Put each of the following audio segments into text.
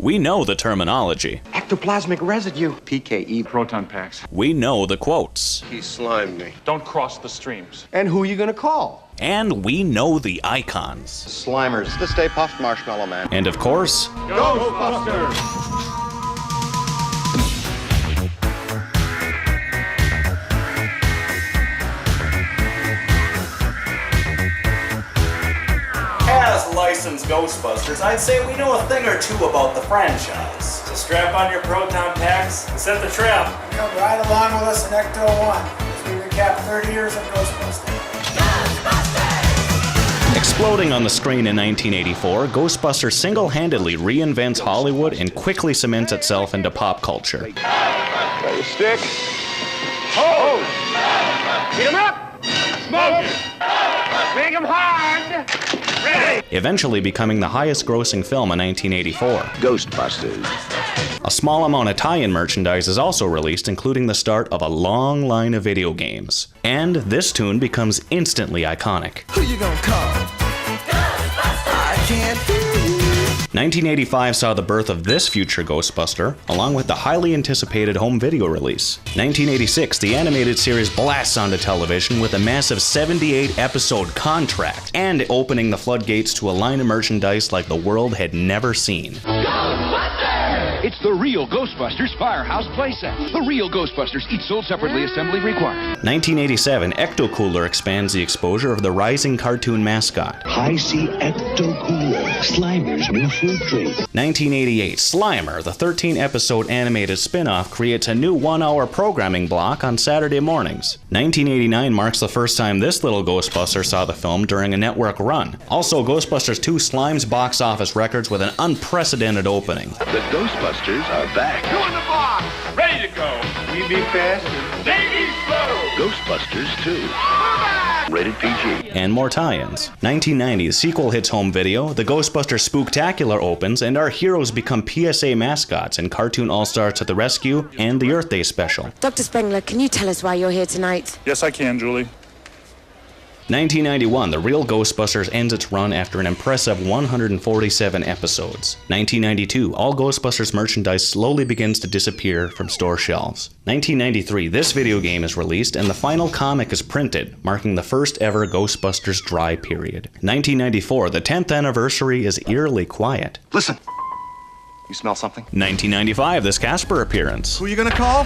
We know the terminology. Ectoplasmic residue. PKE proton packs. We know the quotes. He slimed me. Don't cross the streams. And who are you gonna call? And we know the icons. Slimers. The Stay Puft Marshmallow Man. And of course, Ghostbusters! as licensed Ghostbusters, I'd say we know a thing or two about the franchise. So strap on your proton packs and set the trap. Come right along with us in Ecto 1 as we recap 30 years of Ghostbusting. Exploding on the screen in 1984, Ghostbusters single-handedly reinvents Hollywood and quickly cements itself into pop culture. Got your stick? Hold! Heat 'em up! Smoke it! Make 'em hard! Ready! Eventually becoming the highest-grossing film in 1984. Ghostbusters. A small amount of tie-in merchandise is also released, including the start of a long line of video games. And this tune becomes instantly iconic. Who you gonna call? Ghostbusters! I can't hear you. 1985 saw the birth of this future Ghostbuster, along with the highly anticipated home video release. 1986, the animated series blasts onto television with a massive 78-episode contract, and opening the floodgates to a line of merchandise like the world had never seen. It's the real Ghostbusters Firehouse playset. The real Ghostbusters, each sold separately, assembly required. 1987, Ecto Cooler expands the exposure of the rising cartoon mascot. I see Ecto Cooler, Slimer's new fruit drink. 1988, Slimer, the 13-episode animated spin-off, creates a new 1-hour programming block on Saturday mornings. 1989 marks the first time this little Ghostbuster saw the film during a network run. Also, Ghostbusters 2 slimes box office records with an unprecedented opening. The Ghostbusters are back. Two in the box! Ready to go! We be fast. They be slow! Ghostbusters 2. Rated PG. And more tie-ins. 1990, the sequel hits home video, the Ghostbusters Spooktacular opens, and our heroes become PSA mascots in Cartoon All-Stars to the Rescue and the Earth Day special. Dr. Spengler, can you tell us why you're here tonight? Yes, I can, Julie. 1991, the real Ghostbusters ends its run after an impressive 147 episodes. 1992, all Ghostbusters merchandise slowly begins to disappear from store shelves. 1993, this video game is released and the final comic is printed, marking the first ever Ghostbusters dry period. 1994, the 10th anniversary is eerily quiet. Listen. You smell something? 1995, this Casper appearance. Who you gonna call?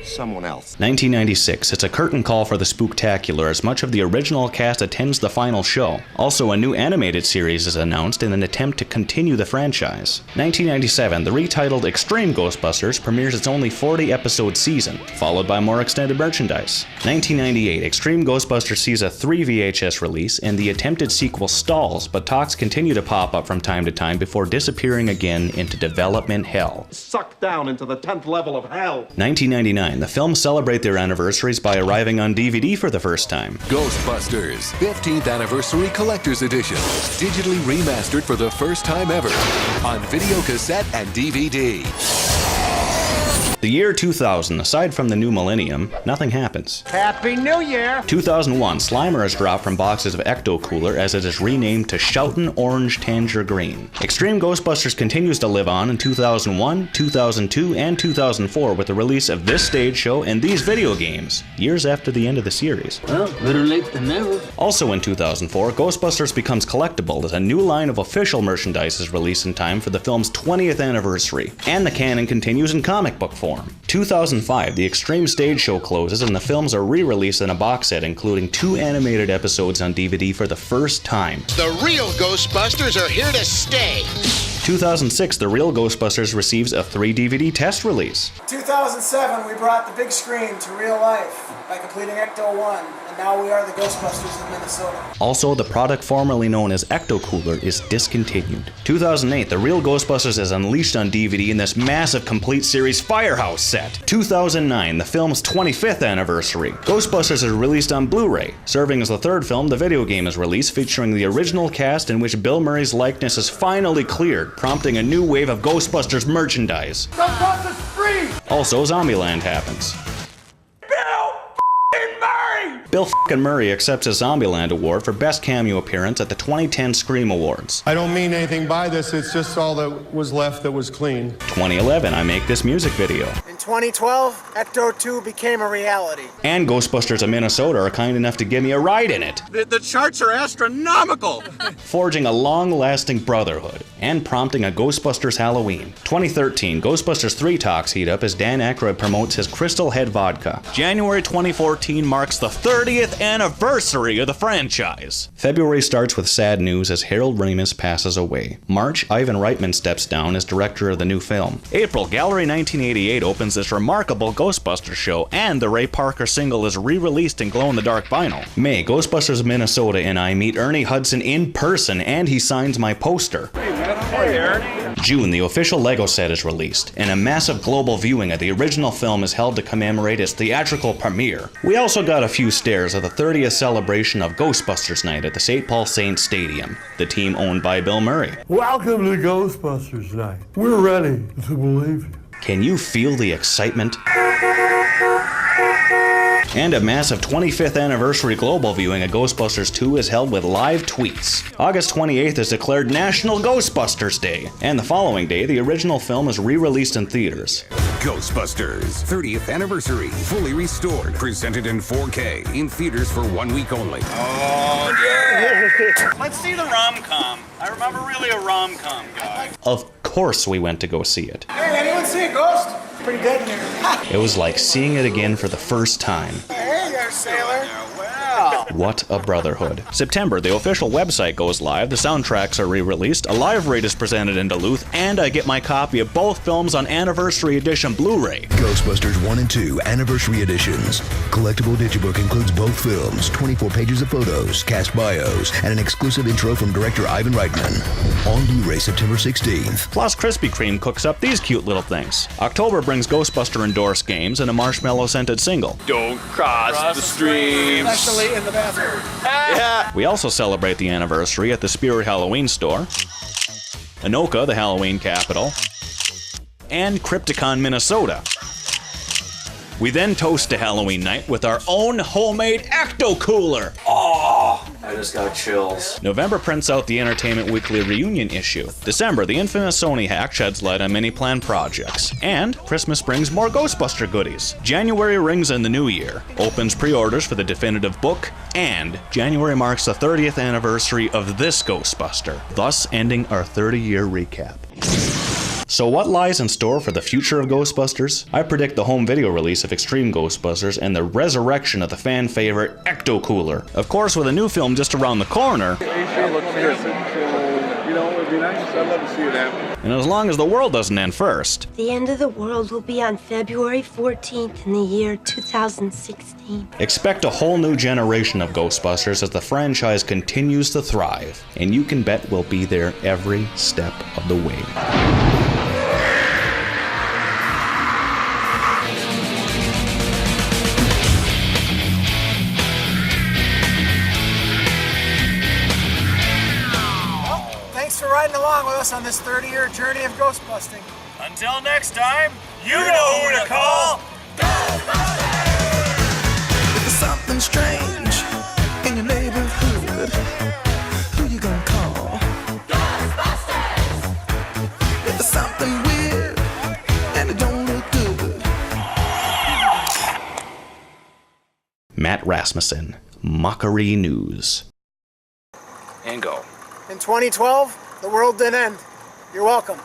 Someone else. 1996, it's a curtain call for the Spooktacular as much of the original cast attends the final show. Also, a new animated series is announced in an attempt to continue the franchise. 1997, the retitled Extreme Ghostbusters premieres its only 40-episode season, followed by more extended merchandise. 1998, Extreme Ghostbusters sees a 3 VHS release and the attempted sequel stalls, but talks continue to pop up from time to time before disappearing again into development hell. Sucked down into the 10th level of hell. 1999, the films celebrate their anniversaries by arriving on DVD for the first time. Ghostbusters 15th Anniversary Collector's Edition. Digitally remastered for the first time ever on video cassette and DVD. The year 2000, aside from the new millennium, nothing happens. Happy New Year! 2001, Slimer is dropped from boxes of Ecto Cooler as it is renamed to Shoutin' Orange Tanger Green. Extreme Ghostbusters continues to live on in 2001, 2002, and 2004 with the release of this stage show and these video games, years after the end of the series. Well, better late than never. Also in 2004, Ghostbusters becomes collectible as a new line of official merchandise is released in time for the film's 20th anniversary, and the canon continues in comic book form. 2005, the Extreme stage show closes and the films are re-released in a box set including 2 animated episodes on DVD for the first time. The real Ghostbusters are here to stay. 2006, the real Ghostbusters receives a 3 DVD test release. 2007, we brought the big screen to real life by completing Ecto 1, and now we are the Ghostbusters of Minnesota. Also, the product formerly known as Ecto Cooler is discontinued. 2008, the real Ghostbusters is unleashed on DVD in this massive complete series Firehouse set. 2009, the film's 25th anniversary. Ghostbusters is released on Blu-ray. Serving as the third film, the video game is released featuring the original cast in which Bill Murray's likeness is finally cleared, prompting a new wave of Ghostbusters merchandise. Also, Zombieland happens. Bill f***ing Murray accepts his Zombieland Award for Best Cameo Appearance at the 2010 Scream Awards. I don't mean anything by this, it's just all that was left that was clean. 2011, I make this music video. In 2012, Ecto 2 became a reality. And Ghostbusters of Minnesota are kind enough to give me a ride in it. The charts are astronomical. Forging a long-lasting brotherhood and prompting a Ghostbusters Halloween. 2013, Ghostbusters 3 talks heat up as Dan Aykroyd promotes his Crystal Head vodka. January 2014 marks the 30th anniversary of the franchise. February starts with sad news as Harold Ramis passes away. March, Ivan Reitman steps down as director of the new film. April, Gallery 1988 opens this remarkable Ghostbusters show, and the Ray Parker single is re-released in glow-in-the-dark vinyl. May, Ghostbusters of Minnesota and I meet Ernie Hudson in person, and he signs my poster. Hey, Ernie. June, the official Lego set is released, and a massive global viewing of the original film is held to commemorate its theatrical premiere. We also got a few stares at the 30th celebration of Ghostbusters Night at the St. Paul Saints Stadium, the team owned by Bill Murray. Welcome to Ghostbusters Night. We're ready to believe you. Can you feel the excitement? And a massive 25th anniversary global viewing of Ghostbusters 2 is held with live tweets. August 28th is declared National Ghostbusters Day, and the following day, the original film is re-released in theaters. Ghostbusters 30th Anniversary, fully restored, presented in 4K, in theaters for 1 week only. Oh, yeah! Let's see the rom-com. I remember really a rom-com guy. Of course we went to go see it. Hey, anyone see a ghost? Pretty dead in here. It was like seeing it again for the first time. Hey there, sailor. What a brotherhood. September, the official website goes live, the soundtracks are re-released, a live read is presented in Duluth, and I get my copy of both films on Anniversary Edition Blu-ray. Ghostbusters 1 and 2 Anniversary Editions. Collectible digibook includes both films, 24 pages of photos, cast bios, and an exclusive intro from director Ivan Reitman. On Blu-ray September 16th. Plus, Krispy Kreme cooks up these cute little things. October brings Ghostbuster-endorsed games and a marshmallow-scented single. Don't cross the streams. Especially in the bathroom. Yeah. We also celebrate the anniversary at the Spirit Halloween store, Anoka, the Halloween capital, and Crypticon, Minnesota. We then toast to Halloween night with our own homemade Ecto cooler. Oh, I just got chills. November prints out the Entertainment Weekly reunion issue. December, the infamous Sony hack sheds light on many planned projects. And Christmas brings more Ghostbuster goodies. January rings in the new year, opens pre-orders for the definitive book, and January marks the 30th anniversary of this Ghostbuster, thus ending our 30-year recap. So what lies in store for the future of Ghostbusters? I predict the home video release of Extreme Ghostbusters and the resurrection of the fan favorite Ecto Cooler. Of course, with a new film just around the corner, I'd love to see it happen. And as long as the world doesn't end first. The end of the world will be on February 14th in the year 2016. Expect a whole new generation of Ghostbusters as the franchise continues to thrive. And you can bet we'll be there every step of the way. Thanks for riding along with us on this 30-year journey of ghostbusting. Until next time, you know who to call. If there's something strange in your neighborhood, who you gonna call? Ghostbusters! If there's something weird and it don't look good. Matt Rasmussen, Mockery News. And go. In 2012, the world didn't end. You're welcome.